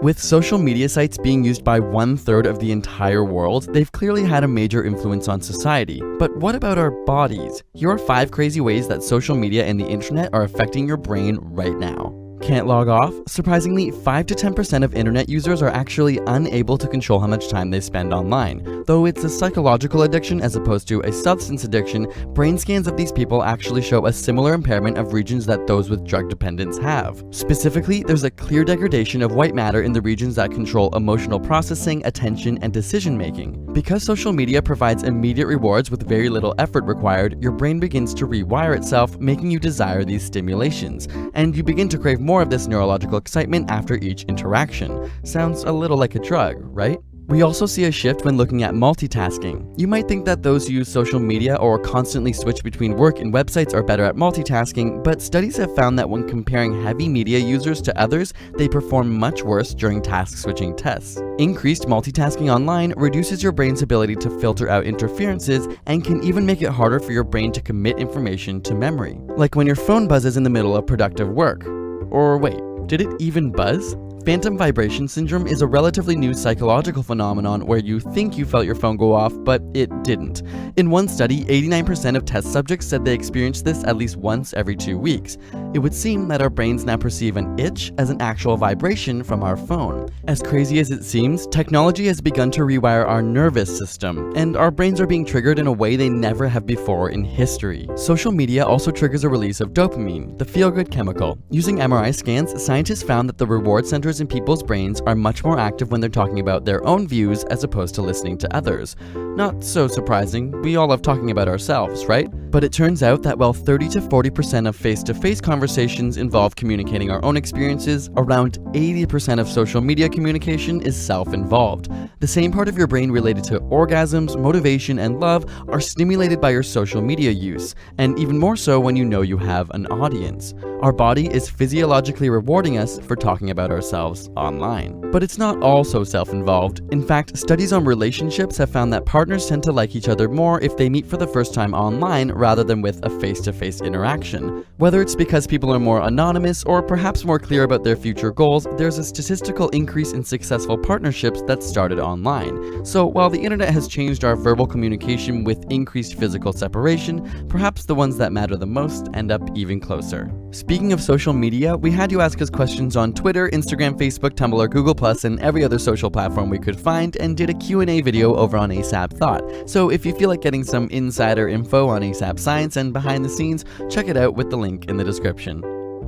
With social media sites being used by 1/3 of the entire world, they've clearly had a major influence on society. But what about our bodies? Here are 5 crazy ways that social media and the internet are affecting your brain right now. Can't log off? Surprisingly, 5 to 10% of internet users are actually unable to control how much time they spend online. Though it's a psychological addiction as opposed to a substance addiction, brain scans of these people actually show a similar impairment of regions that those with drug dependence have. Specifically, there's a clear degradation of white matter in the regions that control emotional processing, attention, and decision making. Because social media provides immediate rewards with very little effort required, your brain begins to rewire itself, making you desire these stimulations, and you begin to crave more of this neurological excitement after each interaction. Sounds a little like a drug, right? We also see a shift when looking at multitasking. You might think that those who use social media or constantly switch between work and websites are better at multitasking, but studies have found that when comparing heavy media users to others, they perform much worse during task switching tests. Increased multitasking online reduces your brain's ability to filter out interferences and can even make it harder for your brain to commit information to memory. Like when your phone buzzes in the middle of productive work. Or wait, did it even buzz? Phantom vibration syndrome is a relatively new psychological phenomenon where you think you felt your phone go off, but it didn't. In one study, 89% of test subjects said they experienced this at least once every 2 weeks. It would seem that our brains now perceive an itch as an actual vibration from our phone. As crazy as it seems, technology has begun to rewire our nervous system, and our brains are being triggered in a way they never have before in history. Social media also triggers a release of dopamine, the feel-good chemical. Using MRI scans, scientists found that the reward centers in people's brains are much more active when they're talking about their own views as opposed to listening to others. Not so surprising, we all love talking about ourselves, right? But it turns out that while 30 to 40% of face-to-face conversations involve communicating our own experiences, around 80% of social media communication is self-involved. The same part of your brain related to orgasms, motivation, and love are stimulated by your social media use, and even more so when you know you have an audience. Our body is physiologically rewarding us for talking about ourselves online. But it's not all so self-involved. In fact, studies on relationships have found that partners tend to like each other more if they meet for the first time online rather than with a face-to-face interaction. Whether it's because people are more anonymous or perhaps more clear about their future goals, there's a statistical increase in successful partnerships that started online. So while the internet has changed our verbal communication with increased physical separation, perhaps the ones that matter the most end up even closer. Speaking of social media, we had you ask us questions on Twitter, Instagram, Facebook, Tumblr, Google+, and every other social platform we could find, and did a Q&A video over on ASAP Thought. So if you feel like getting some insider info on ASAP Science and behind the scenes, check it out with the link in the description.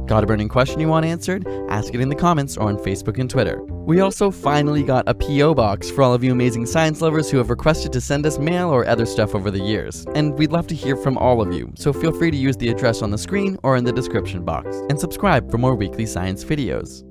Got a burning question you want answered? Ask it in the comments or on Facebook and Twitter. We also finally got a P.O. box for all of you amazing science lovers who have requested to send us mail or other stuff over the years. And we'd love to hear from all of you, so feel free to use the address on the screen or in the description box. And subscribe for more weekly science videos.